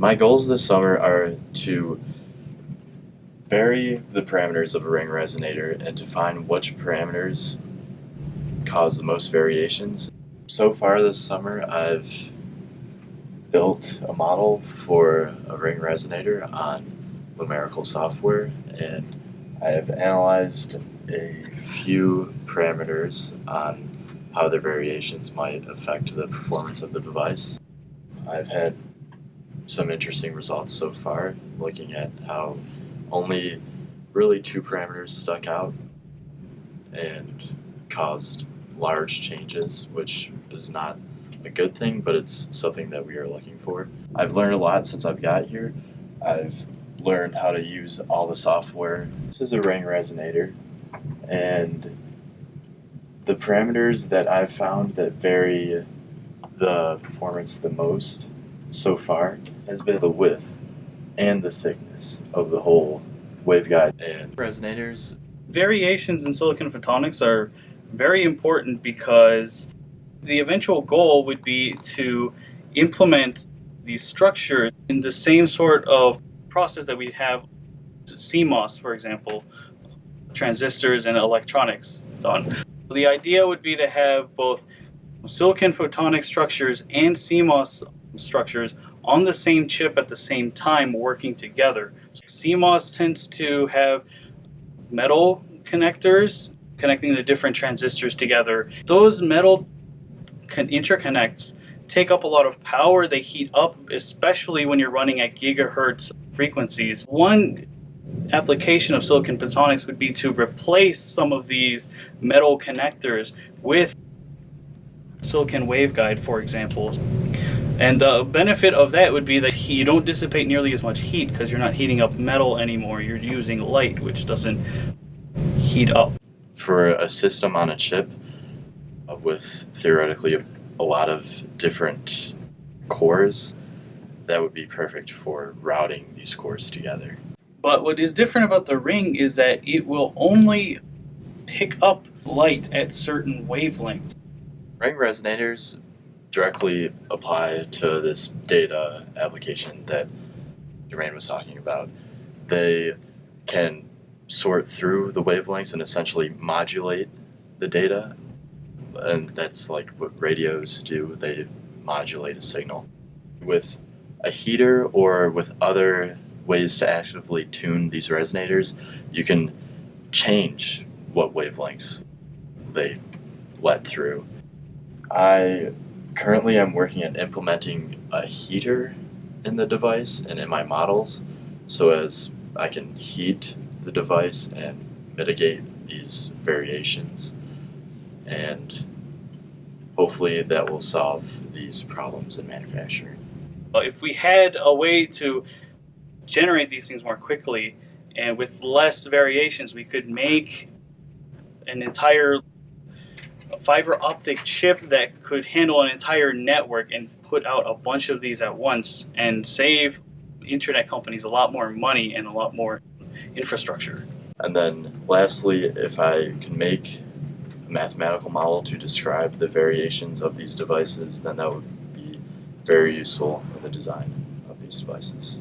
My goals this summer are to vary the parameters of a ring resonator and to find which parameters cause the most variations. So far this summer, I've built a model for a ring resonator on numerical software, and I have analyzed a few parameters on how their variations might affect the performance of the device. I've had some interesting results so far, looking at how only really two parameters stuck out and caused large changes, which is not a good thing, but it's something that we are looking for. I've learned a lot since I've got here. I've learned how to use all the software. This is a ring resonator, and the parameters that I've found that vary the performance the most so far has been the width and the thickness of the whole waveguide and resonators. Variations in silicon photonics are very important because the eventual goal would be to implement these structures in the same sort of process that we have CMOS, for example, transistors and electronics done. The idea would be to have both silicon photonic structures and CMOS structures on the same chip at the same time working together. CMOS tends to have metal connectors connecting the different transistors together. Those metal interconnects take up a lot of power. They heat up, especially when you're running at gigahertz frequencies. One application of silicon photonics would be to replace some of these metal connectors with silicon waveguide, for example. And the benefit of that would be that you don't dissipate nearly as much heat because you're not heating up metal anymore. You're using light, which doesn't heat up. For a system on a chip with theoretically a lot of different cores, that would be perfect for routing these cores together. But what is different about the ring is that it will only pick up light at certain wavelengths. Ring resonators directly apply to this data application that Jermaine was talking about. They can sort through the wavelengths and essentially modulate the data, and that's like what radios do. They modulate a signal. With a heater or with other ways to actively tune these resonators, you can change what wavelengths they let through. I currently am working at implementing a heater in the device and in my models so as I can heat the device and mitigate these variations, and hopefully that will solve these problems in manufacturing. If we had a way to generate these things more quickly and with less variations, we could make an entire fiber optic chip that could handle an entire network and put out a bunch of these at once and save internet companies a lot more money and a lot more infrastructure. And then lastly, if I can make a mathematical model to describe the variations of these devices, then that would be very useful in the design of these devices.